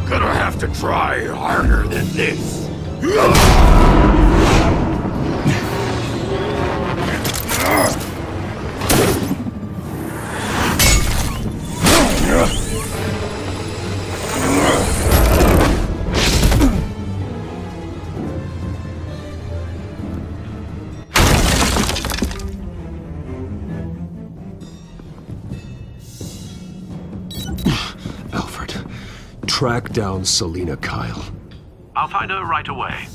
Gonna have to try harder than this. Alfred, track down Selina Kyle. I'll find her right away.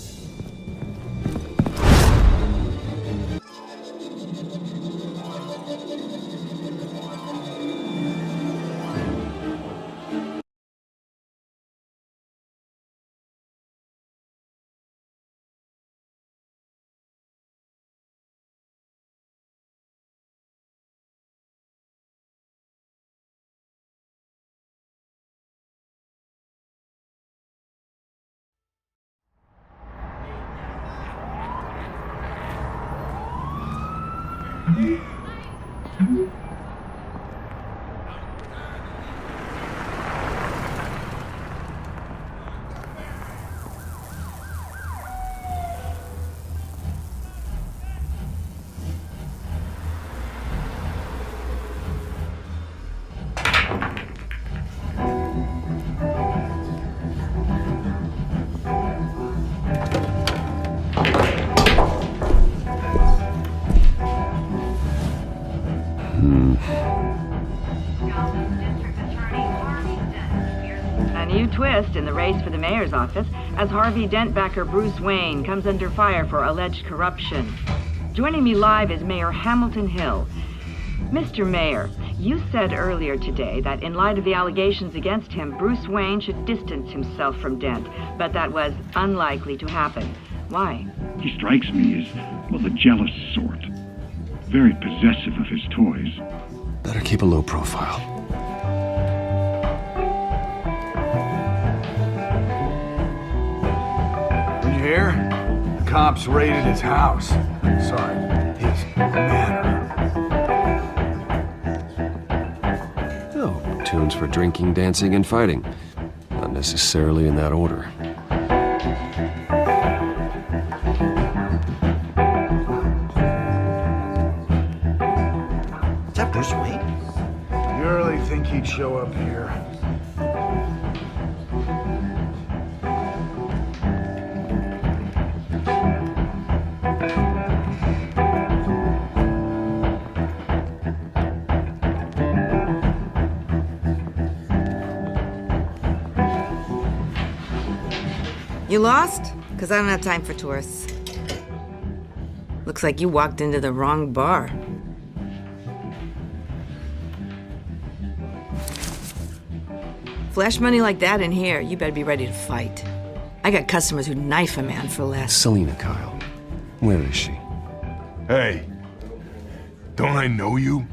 A new twist in the race for the mayor's office as Harvey Dent-backer Bruce Wayne comes under fire for alleged corruption. Joining me live is Mayor Hamilton Hill. Mr. Mayor, you said earlier today that in light of the allegations against him, Bruce Wayne should distance himself from Dent, but that was unlikely to happen. Why? He strikes me as, well, the jealous sort. Very possessive of his toys. Better keep a low profile. When you hear? The cops raided his house. Sorry, his manor. Oh, tunes for drinking, dancing, and fighting. Not necessarily in that order. Is that Bruce Wayne? You really think he'd show up here? You lost? Because I don't have time for tourists. Looks like you walked into the wrong bar. Flash money like that in here, you better be ready to fight. I got customers who'd knife a man for less. Selina Kyle. Where is she? Hey, don't I know you?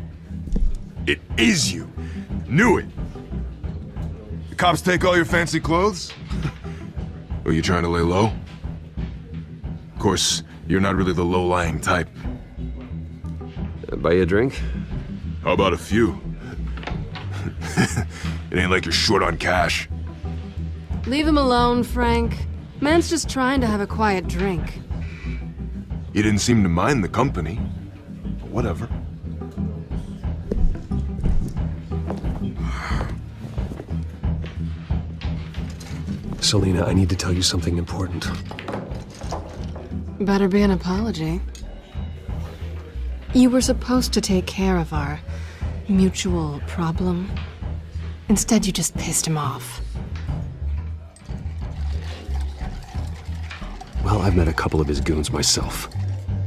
It is you. Knew it. The cops take all your fancy clothes? Were you trying to lay low? Of course, you're not really the low-lying type. Buy you a drink? How about a few? It ain't like you're short on cash. Leave him alone, Frank. Man's just trying to have a quiet drink. You didn't seem to mind the company. Whatever. Selina, I need to tell you something important. Better be an apology. You were supposed to take care of our mutual problem. Instead, you just pissed him off. Well, I've met a couple of his goons myself.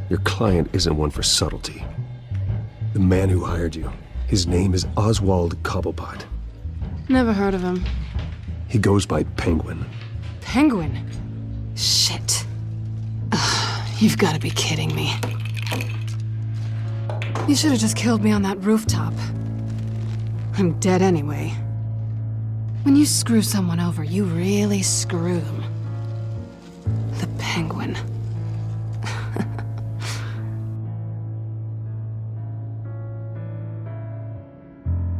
Your client isn't one for subtlety. The man who hired you, his name is Oswald Cobblepot. Never heard of him. He goes by Penguin. Penguin? Shit. Ugh, you've got to be kidding me. You should have just killed me on that rooftop. I'm dead anyway. When you screw someone over, you really screw them. The Penguin.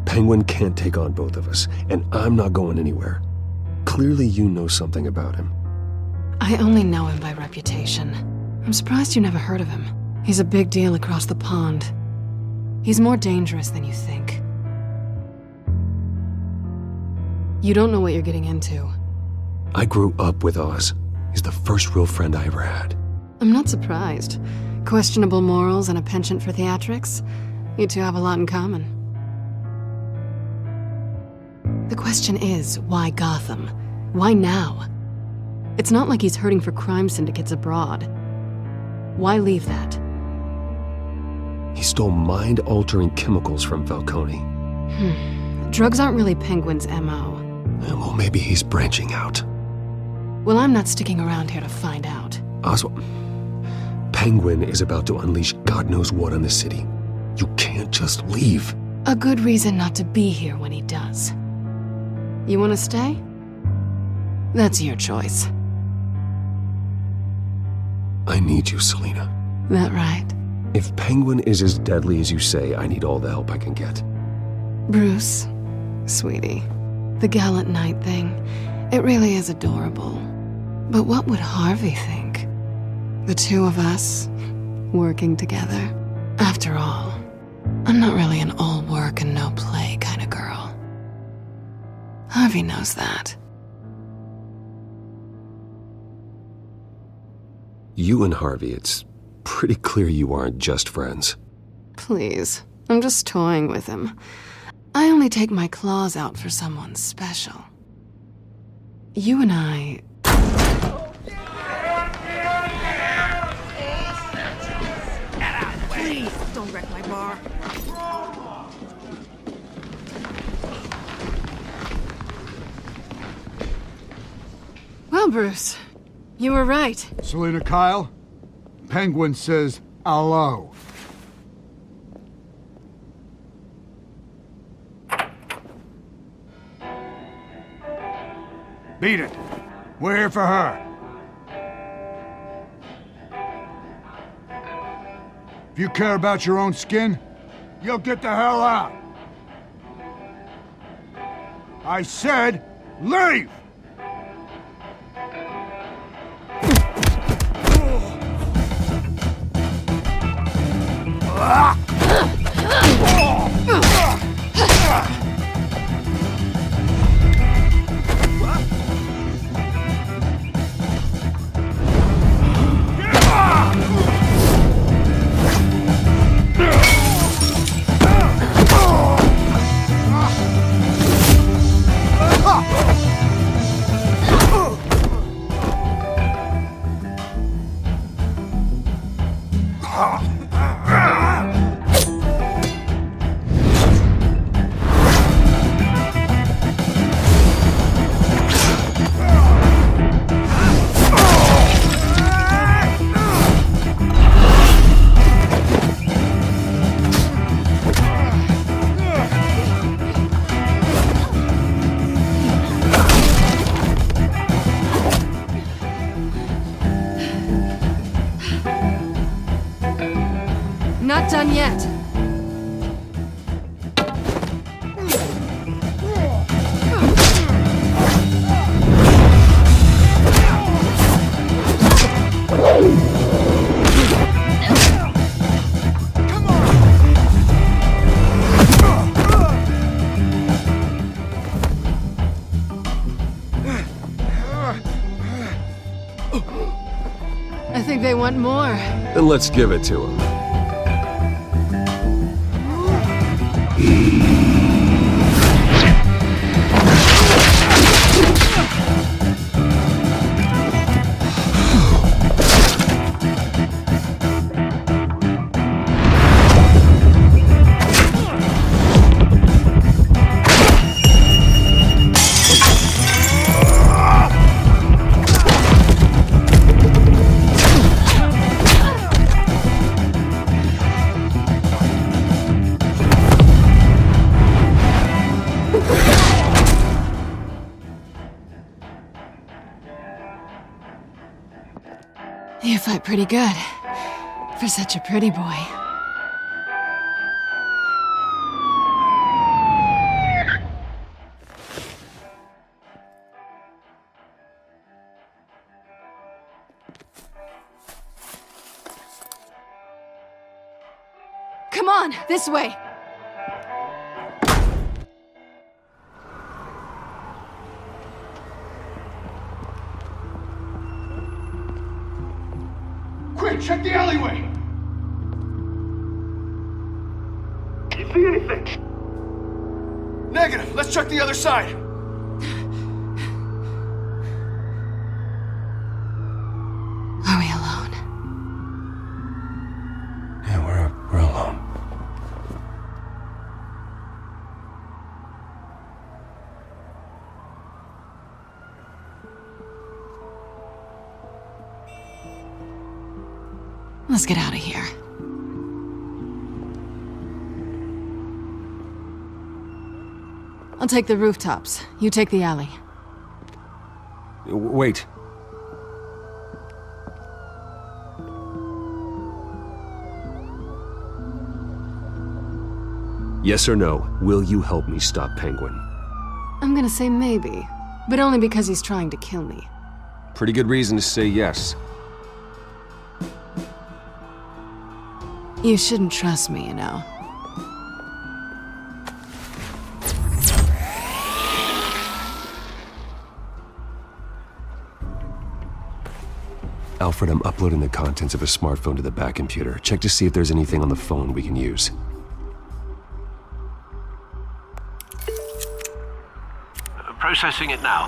Penguin can't take on both of us, and I'm not going anywhere. Clearly you know something about him. I only know him by reputation. I'm surprised you never heard of him. He's a big deal across the pond. He's more dangerous than you think. You don't know what you're getting into. I grew up with Oz. He's the first real friend I ever had. I'm not surprised. Questionable morals and a penchant for theatrics. You two have a lot in common. The question is, why Gotham? Why now? It's not like he's hurting for crime syndicates abroad. Why leave that? He stole mind-altering chemicals from Falcone. Drugs aren't really Penguin's MO. Well, maybe he's branching out. Well, I'm not sticking around here to find out. Oswald, Penguin is about to unleash God knows what on the city. You can't just leave. A good reason not to be here when he does. You want to stay? That's your choice. I need you, Selina. That right? If Penguin is as deadly as you say, I need all the help I can get. Bruce, sweetie, the gallant knight thing, it really is adorable. But what would Harvey think? The two of us, working together? After all, I'm not really an all work and no play kind of girl. Harvey knows that. You and Harvey, it's pretty clear you aren't just friends. Please, I'm just toying with him. I only take my claws out for someone special. You and I... Please, don't wreck my bar. Well, Bruce, you were right. Selina Kyle, Penguin says hello. Beat it. We're here for her. If you care about your own skin, you'll get the hell out. I said, leave! Not done yet. I think they want more. Then let's give it to him. fight pretty good. For such a pretty boy. Come on, this way! Quick, check the alleyway! You see anything? Negative. Let's check the other side. Are we alone? Yeah, we're alone. Let's get out of here. I'll take the rooftops. You take the alley. Wait. Yes or no, will you help me stop Penguin? I'm gonna say maybe, but only because he's trying to kill me. Pretty good reason to say yes. You shouldn't trust me, you know. Alfred, I'm uploading the contents of a smartphone to the back computer. Check to see if there's anything on the phone we can use. Processing it now.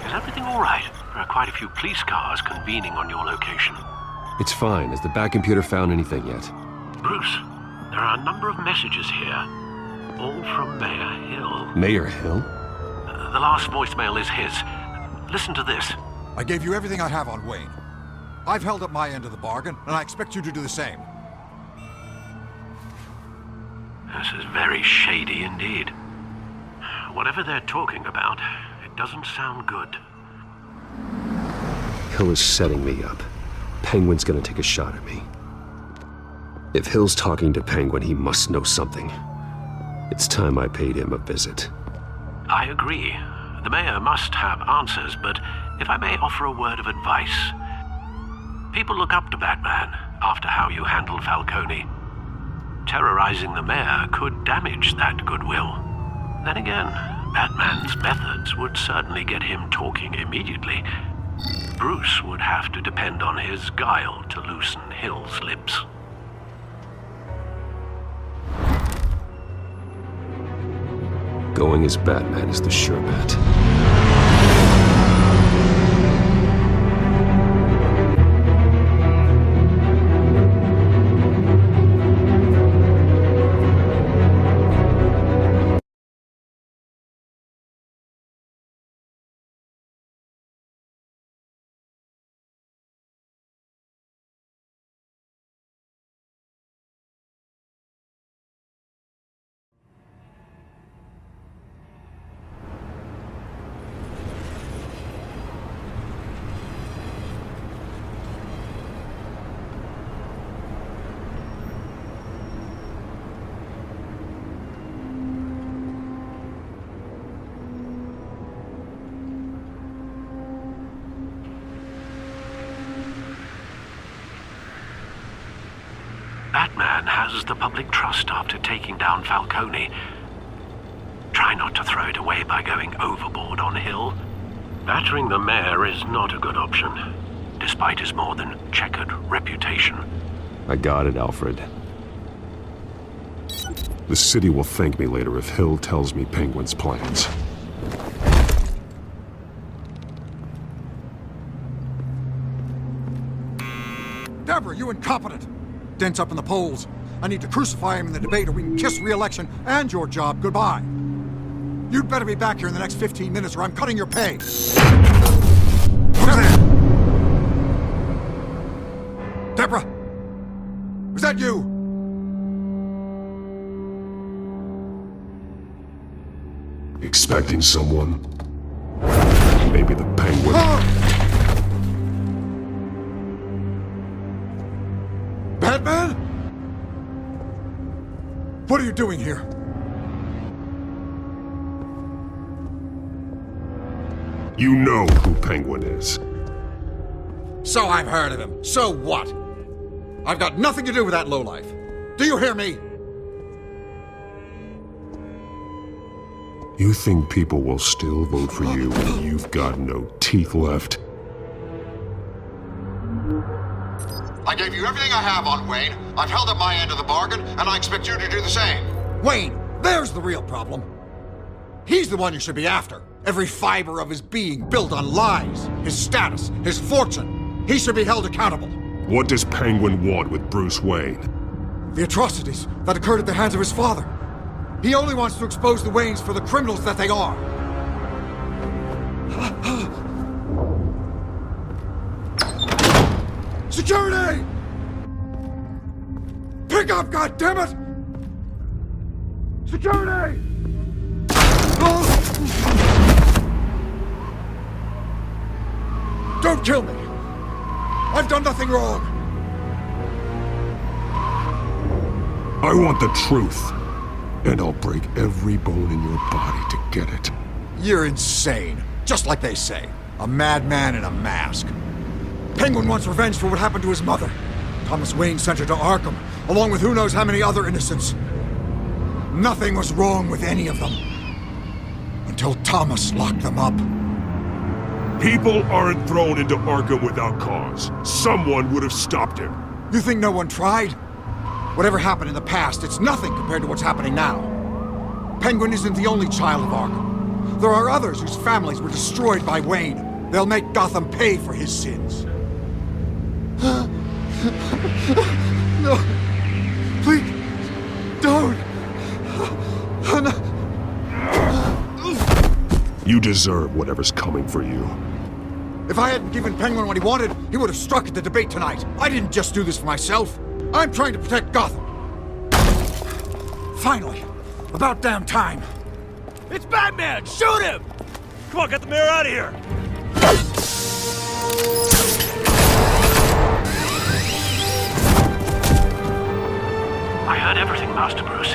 Is everything all right? There are quite a few police cars convening on your location. It's fine. Has the back computer found anything yet? Bruce, there are a number of messages here. All from Mayor Hill. Mayor Hill? The last voicemail is his. Listen to this. I gave you everything I have on Wayne. I've held up my end of the bargain, and I expect you to do the same. This is very shady indeed. Whatever they're talking about, it doesn't sound good. Hill is setting me up. Penguin's gonna take a shot at me. If Hill's talking to Penguin, he must know something. It's time I paid him a visit. I agree. The mayor must have answers, but if I may offer a word of advice. People look up to Batman after how you handled Falcone. Terrorizing the mayor could damage that goodwill. Then again, Batman's methods would certainly get him talking immediately. Bruce would have to depend on his guile to loosen Hill's lips. Going as Batman is the sure bet. Batman has the public trust after taking down Falcone. Try not to throw it away by going overboard on Hill. Battering the mayor is not a good option, despite his more than checkered reputation. I got it, Alfred. The city will thank me later if Hill tells me Penguin's plans. Deborah, you incompetent! Dent's up in the polls. I need to crucify him in the debate or we can kiss re-election and your job goodbye. You'd better be back here in the next 15 minutes or I'm cutting your pay. Who's there? Deborah! Was that you? Expecting someone? Maybe the Penguin? What are you doing here? You know who Penguin is. So I've heard of him. So what? I've got nothing to do with that lowlife. Do you hear me? You think people will still vote for you when you've got no teeth left? I gave you everything I have on Wayne. I've held up my end of the bargain, and I expect you to do the same. Wayne, there's the real problem. He's the one you should be after. Every fiber of his being built on lies, his status, his fortune. He should be held accountable. What does Penguin want with Bruce Wayne? The atrocities that occurred at the hands of his father. He only wants to expose the Waynes for the criminals that they are. Security! Pick up, goddammit! Security! Don't kill me! I've done nothing wrong! I want the truth. And I'll break every bone in your body to get it. You're insane. Just like they say. A madman in a mask. Penguin wants revenge for what happened to his mother. Thomas Wayne sent her to Arkham, along with who knows how many other innocents. Nothing was wrong with any of them. Until Thomas locked them up. People aren't thrown into Arkham without cause. Someone would have stopped him. You think no one tried? Whatever happened in the past, it's nothing compared to what's happening now. Penguin isn't the only child of Arkham. There are others whose families were destroyed by Wayne. They'll make Gotham pay for his sins. No. Please. Don't. You deserve whatever's coming for you. If I hadn't given Penguin what he wanted, he would have struck at the debate tonight. I didn't just do this for myself. I'm trying to protect Gotham. Finally. About damn time. It's Batman! Shoot him! Come on, get the mayor out of here! I heard everything, Master Bruce.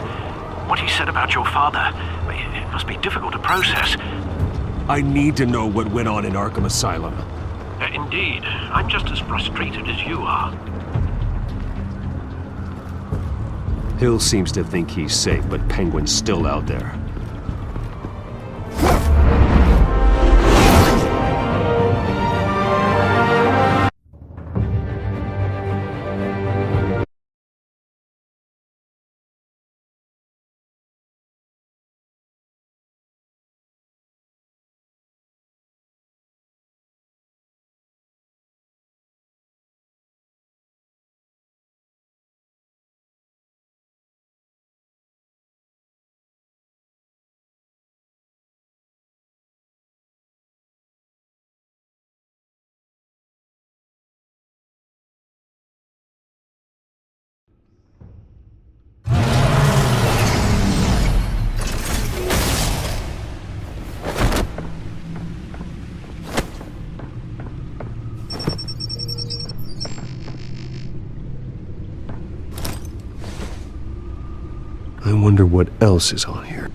What he said about your father, it must be difficult to process. I need to know what went on in Arkham Asylum. Indeed. I'm just as frustrated as you are. Hill seems to think he's safe, but Penguin's still out there. I wonder what else is on here.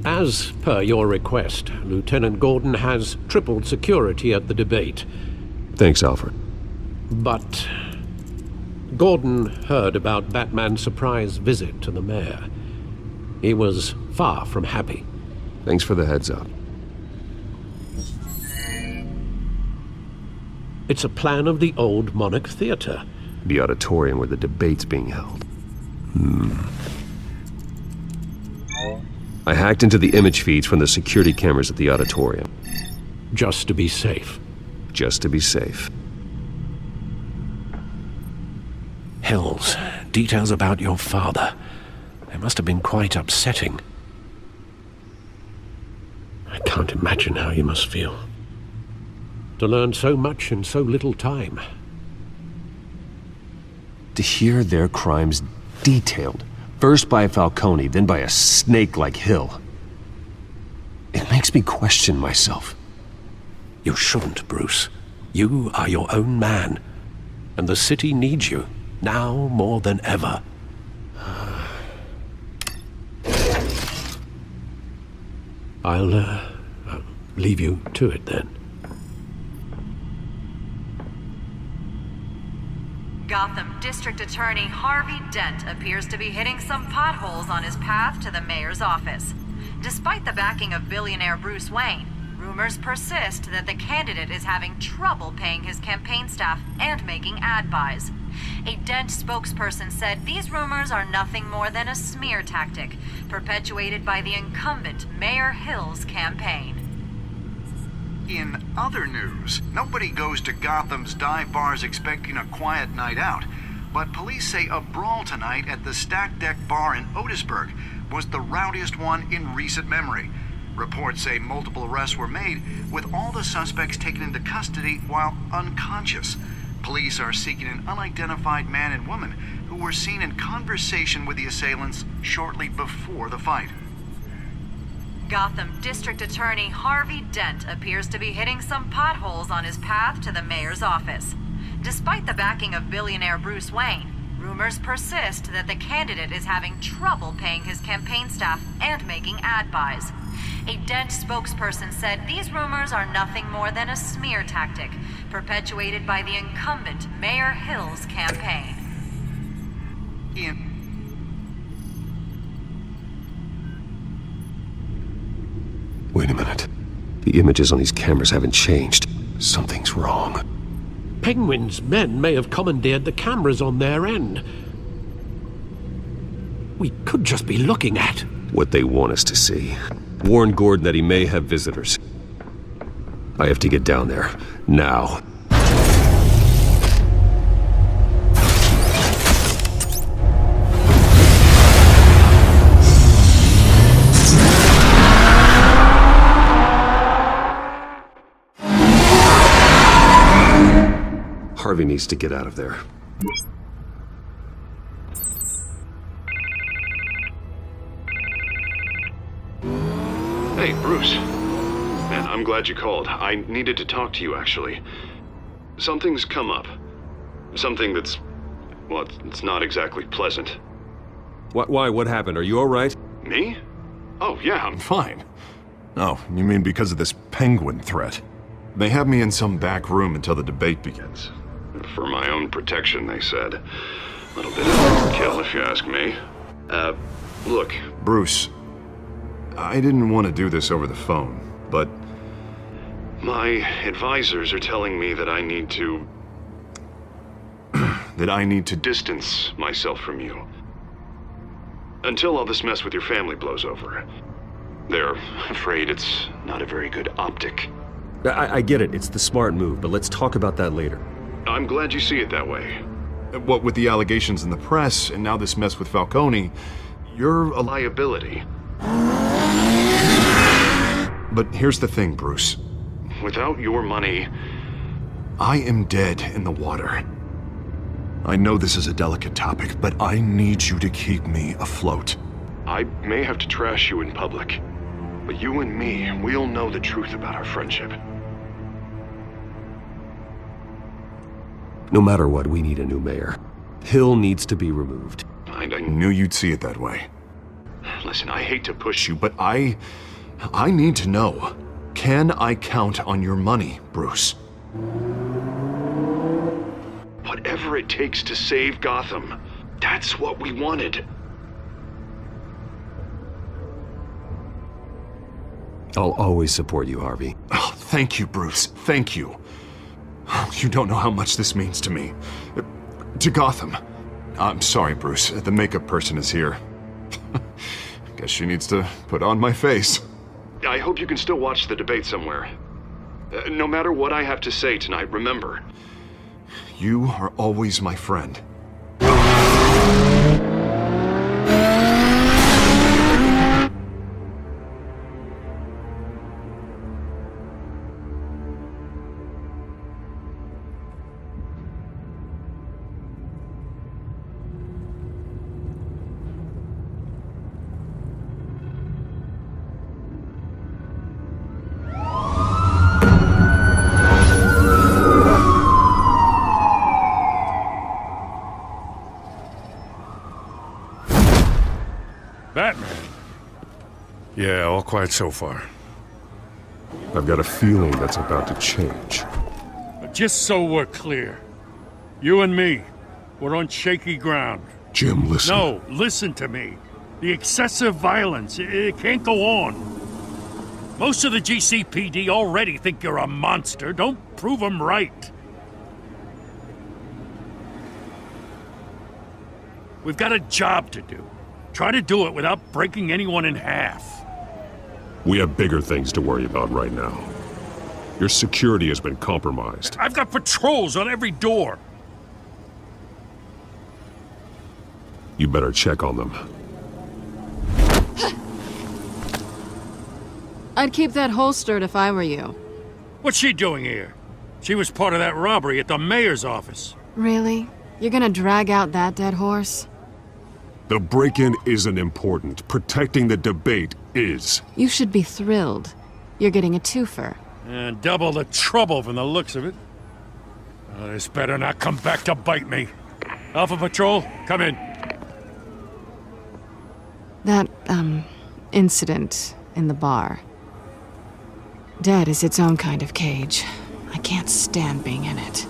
As per your request, Lieutenant Gordon has tripled security at the debate. Thanks, Alfred. But Gordon heard about Batman's surprise visit to the mayor. He was far from happy. Thanks for the heads up. It's a plan of the old Monarch Theater. The auditorium where the debate's being held. I hacked into the image feeds from the security cameras at the auditorium. Just to be safe. Just to be safe. Hills, details about your father. They must have been quite upsetting. I can't imagine how you must feel. To learn so much in so little time. To hear their crimes detailed, first by Falcone, then by a snake like Hill. It makes me question myself. You shouldn't, Bruce. You are your own man. And the city needs you, now more than ever. I'll leave you to it then. Gotham District Attorney Harvey Dent appears to be hitting some potholes on his path to the mayor's office. Despite the backing of billionaire Bruce Wayne, rumors persist that the candidate is having trouble paying his campaign staff and making ad buys. A Dent spokesperson said these rumors are nothing more than a smear tactic perpetuated by the incumbent Mayor Hill's campaign. In other news, nobody goes to Gotham's dive bars expecting a quiet night out, but police say a brawl tonight at the Stack Deck Bar in Otisburg was the rowdiest one in recent memory. Reports say multiple arrests were made, with all the suspects taken into custody while unconscious. Police are seeking an unidentified man and woman who were seen in conversation with the assailants shortly before the fight. Gotham District Attorney Harvey Dent appears to be hitting some potholes on his path to the mayor's office. Despite the backing of billionaire Bruce Wayne, rumors persist that the candidate is having trouble paying his campaign staff and making ad buys. A Dent spokesperson said these rumors are nothing more than a smear tactic perpetuated by the incumbent Mayor Hill's campaign. Wait a minute. The images on these cameras haven't changed. Something's wrong. Penguin's men may have commandeered the cameras on their end. We could just be looking at what they want us to see. Warn Gordon that he may have visitors. I have to get down there. Now. Harvey needs to get out of there. Hey, Bruce. Man, I'm glad you called. I needed to talk to you, actually. Something's come up. Something that's... well, it's not exactly pleasant. Why? What happened? Are you alright? Me? Oh, yeah, I'm fine. Oh, you mean because of this penguin threat? They have me in some back room until the debate begins. For my own protection, they said. A little bit of overkill, if you ask me. Look. Bruce, I didn't want to do this over the phone, but... my advisors are telling me that I need to... that I need to distance myself from you. Until all this mess with your family blows over. They're afraid it's not a very good optic. I get it. It's the smart move, but let's talk about that later. I'm glad you see it that way. What with the allegations in the press, and now this mess with Falcone, you're a liability. But here's the thing, Bruce. Without your money... I am dead in the water. I know this is a delicate topic, but I need you to keep me afloat. I may have to trash you in public, but you and me, we'll know the truth about our friendship. No matter what, we need a new mayor. Hill needs to be removed. I knew you'd see it that way. Listen, I hate to push you, but I need to know. Can I count on your money, Bruce? Whatever it takes to save Gotham. That's what we wanted. I'll always support you, Harvey. Oh, thank you, Bruce. Thank you. You don't know how much this means to me. To Gotham. I'm sorry, Bruce. The makeup person is here. Guess she needs to put on my face. I hope you can still watch the debate somewhere. No matter what I have to say tonight, remember. You are always my friend. Batman? Yeah, all quiet so far. I've got a feeling that's about to change. Just so we're clear, you and me, we're on shaky ground. Jim, listen. No, listen to me. The excessive violence, it can't go on. Most of the GCPD already think you're a monster. Don't prove them right. We've got a job to do. Try to do it without breaking anyone in half. We have bigger things to worry about right now. Your security has been compromised. I've got patrols on every door. You better check on them. I'd keep that holstered if I were you. What's she doing here? She was part of that robbery at the mayor's office. Really? You're gonna drag out that dead horse? The break-in isn't important. Protecting the debate is. You should be thrilled. You're getting a twofer. And double the trouble from the looks of it. This better not come back to bite me. Alpha Patrol, come in. That, incident in the bar. Dead is its own kind of cage. I can't stand being in it.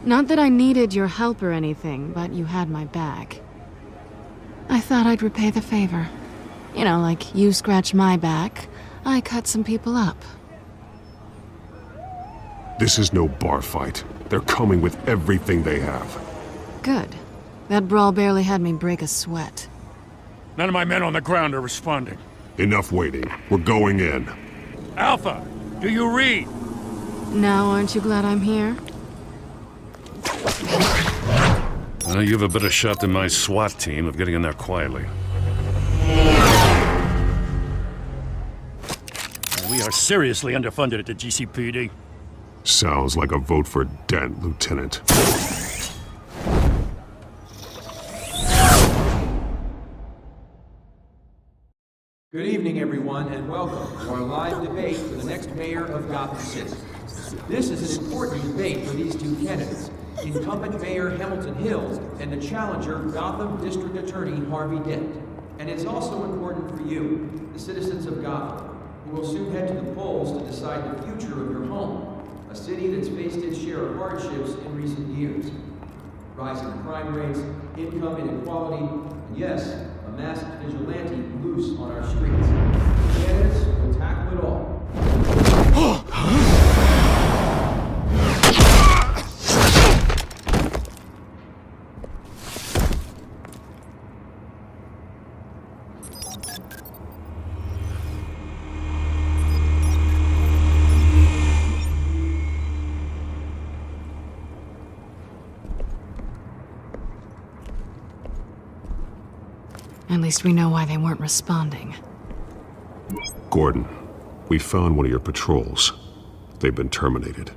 Not that I needed your help or anything, but you had my back. I thought I'd repay the favor. You know, like you scratch my back, I cut some people up. This is no bar fight. They're coming with everything they have. Good. That brawl barely had me break a sweat. None of my men on the ground are responding. Enough waiting. We're going in. Alpha, do you read? Now, aren't you glad I'm here? You have a better shot than my SWAT team of getting in there quietly. We are seriously underfunded at the GCPD. Sounds like a vote for Dent, Lieutenant. Good evening, everyone, and welcome to our live debate for the next mayor of Gotham City. This is an important debate for these two candidates, incumbent Mayor Hamilton Hill and the challenger Gotham District Attorney Harvey Dent. And it's also important for you, the citizens of Gotham, who will soon head to the polls to decide the future of your home, a city that's faced its share of hardships in recent years. Rising crime rates, income inequality, and yes, a masked vigilante loose on our streets. The candidates will tackle it all. At least we know why they weren't responding. Gordon, we found one of your patrols. They've been terminated.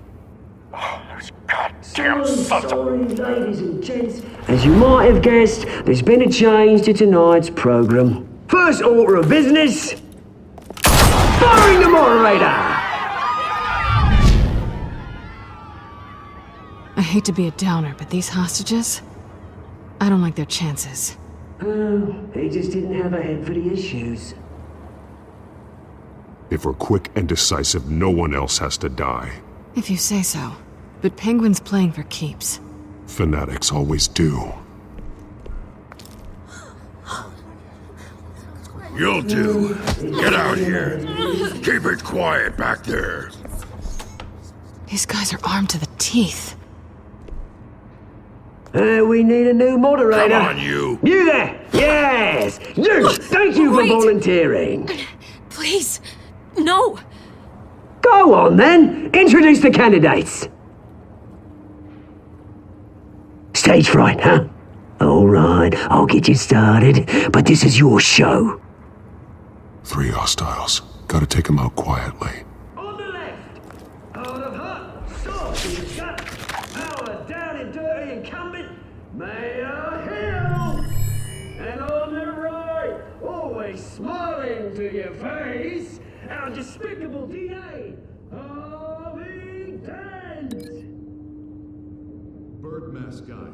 Damn sorry, ladies and gents. As you might have guessed, there's been a change to tonight's program. First order of business, firing the moderator! I hate to be a downer, but these hostages, I don't like their chances. Oh, he just didn't have a head for the issues. If we're quick and decisive, no one else has to die. If you say so. But Penguin's playing for keeps. Fanatics always do. You'll do. Get out here. Keep it quiet back there. These guys are armed to the teeth. We need a new moderator. Come on, you. You there! Yes! You! Thank you for volunteering. Please, no. Go on, then. Introduce the candidates. Stage fright, huh? All right, I'll get you started, but this is your show. 3 hostiles. Gotta take them out quietly. On the left, out of hot, soft in the gut, power down and dirty incumbent, Mayor Hill. And on the right, always smiling to your face, our despicable DA, Harvey Dent. Bird mask guy.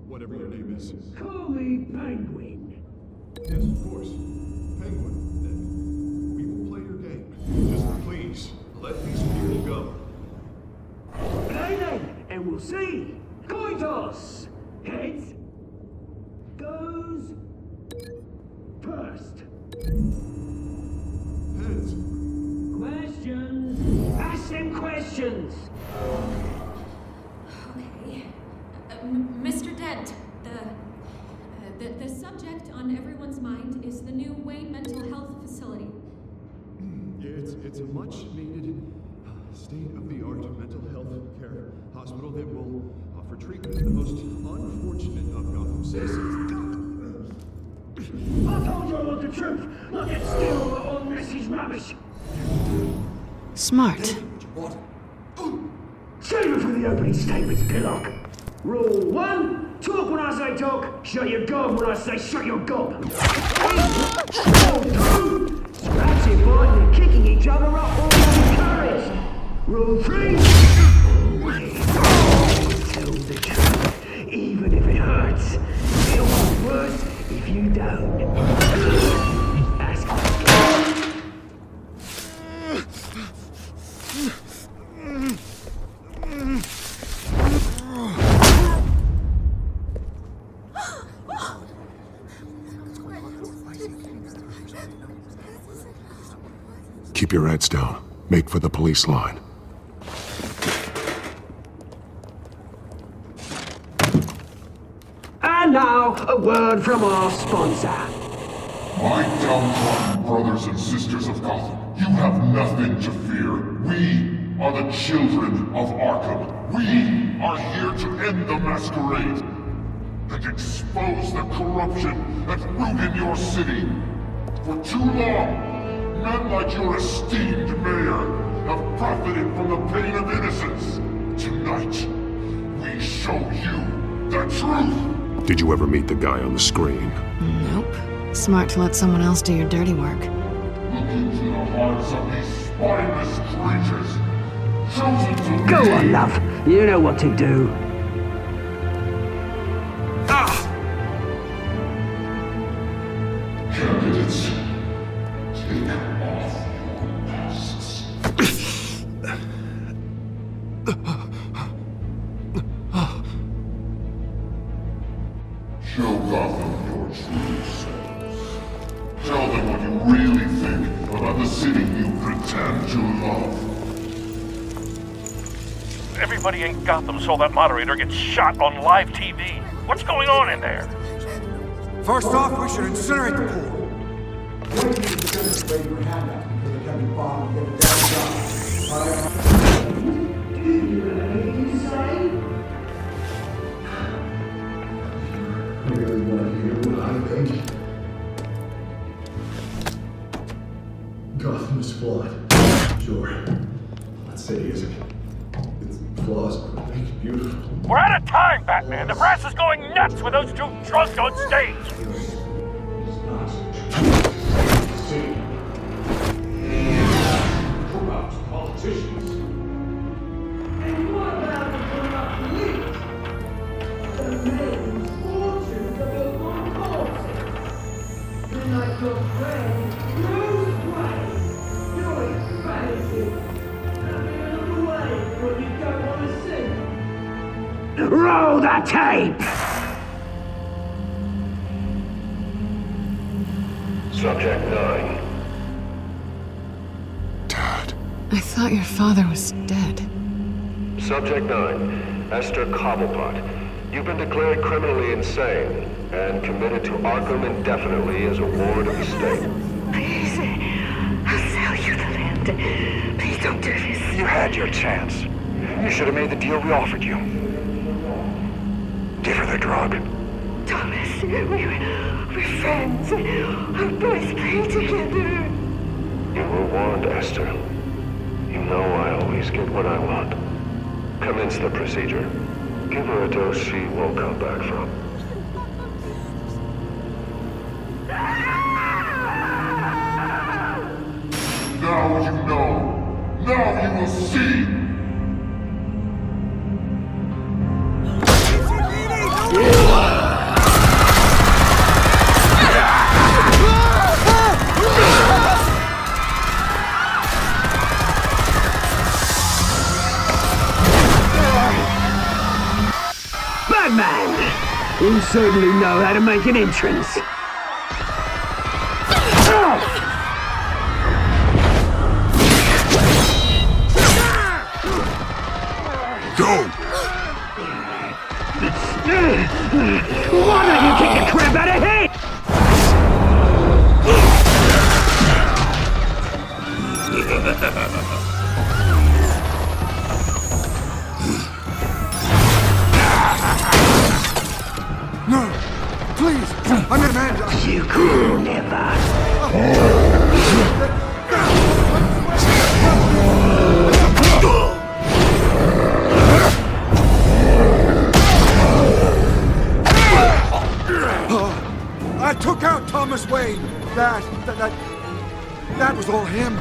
Whatever your name is. Call me Penguin. Yes, of course. Penguin, we will play your game. Just please, let these people go. Okay then, and we'll see. Coin toss. Heads goes first. Heads. Questions. Ask them questions. Okay. Mr. Dent, the subject on everyone's mind is the new Wayne Mental Health Facility. It's a much-needed, state-of-the-art mental health care hospital that will offer treatment to the most unfortunate of Gotham citizens. I told you I want the truth, not that still all this is rubbish. Smart. Save it for the opening statements, Pillock. Rule 1, talk when I say talk, shut your gob when I say shut your gob. Rule 2, scratching, biting and kicking each other up all encouraged. Rule 3, tell the truth, even if it hurts. It'll be worse if you don't. That's Keep your heads down. Make for the police line. And now, a word from our sponsor. My downtrodden brothers and sisters of Gotham, you have nothing to fear. We are the children of Arkham. We are here to end the masquerade and expose the corruption that rooted your city. For too long, men like your esteemed mayor have profited from the pain of innocence. Tonight, we show you the truth. Did you ever meet the guy on the screen? Nope. Smart to let someone else do your dirty work. Look into the hearts of these spineless creatures. Chosen to Go lead. on, love. You know what to do. Candidates, take off your masks. Show Gotham your true selves. Tell them what you really think about the city you pretend to love. Everybody in Gotham saw that moderator get shot on live TV. What's going on in there? First off, we should incinerate the pool. Really want to hear what I think? Gotham is flawed. Sure. I'm not saying it isn't. Its flaws make it beautiful. We're out of time, Batman. The press is going nuts with those two drunks on stage. Corrupt politicians. And what about the corrupt police? The men's fortunes of the long horses. You're like your friend, Bruce Wayne. You're expensive. Having another way what you don't want to see. Roll the tape! Subject 9. I thought your father was dead. Subject 9, Esther Cobblepot. You've been declared criminally insane and committed to Arkham indefinitely as a ward of the state. Please, I'll sell you the land. Please don't do this. You had your chance. You should have made the deal we offered you. Give her the drug. Thomas, we're friends. Our boys play together. You were warned, Esther. You know I always get what I want. Commence the procedure. Give her a dose she won't come back from. Now you know. Now you will see. You certainly know how to make an entrance. Go! Why don't you kick the crap out of here? No! Please! I'm in a man! You could never. I took out Thomas Wayne. That was all him.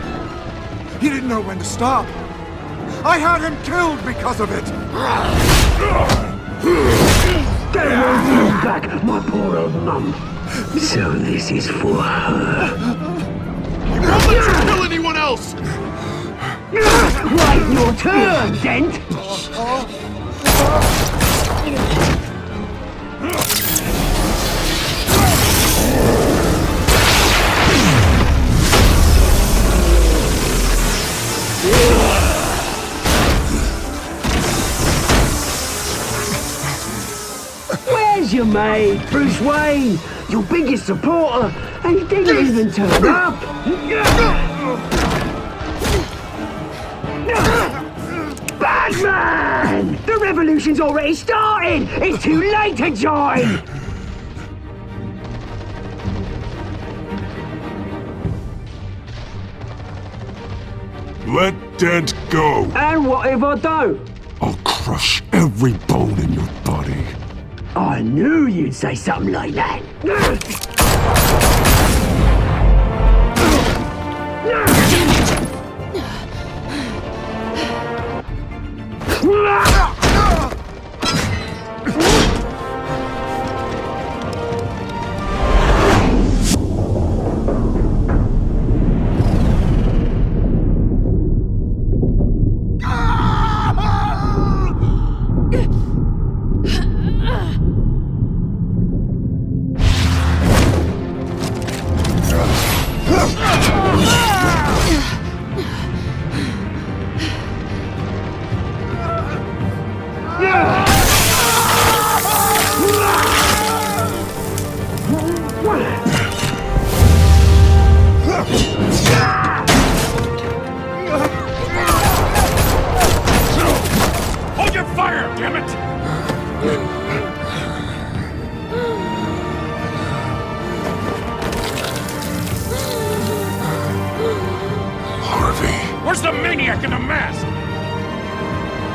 He didn't know when to stop. I had him killed because of it. That won't back my poor old mum. So this is for her. Don't let you kill anyone else! Right, your turn, Dent. Where's your mate, Bruce Wayne? Your biggest supporter, and he didn't even turn up. Batman! The revolution's already started! It's too late to join! Let Dent go! And what if I don't? I'll crush every bone in your body. I knew you'd say something like that. Hold your fire, damn it! Harvey. Where's the maniac in the mask?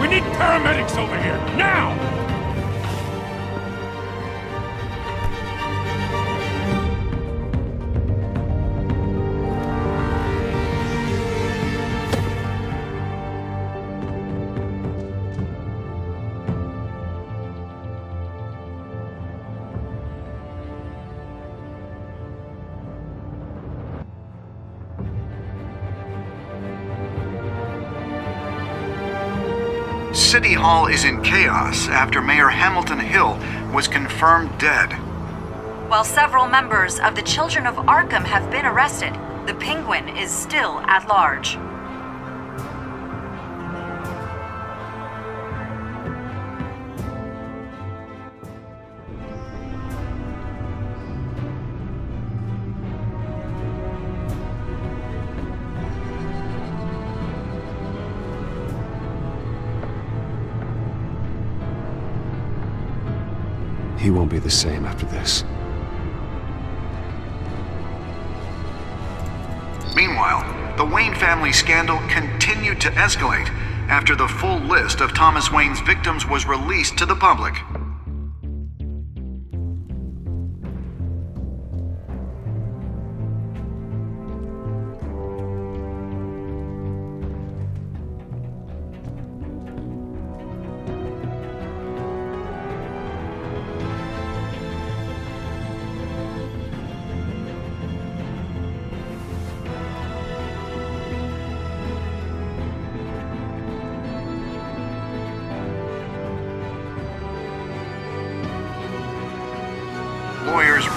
We need paramedics over here, now! City Hall is in chaos after Mayor Hamilton Hill was confirmed dead. While several members of the Children of Arkham have been arrested, the Penguin is still at large. He won't be the same after this. Meanwhile, the Wayne family scandal continued to escalate after the full list of Thomas Wayne's victims was released to the public.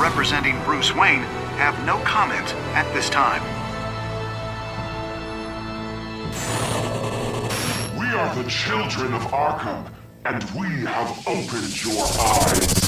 representing Bruce Wayne have no comment at this time. We are the children of Arkham, and we have opened your eyes.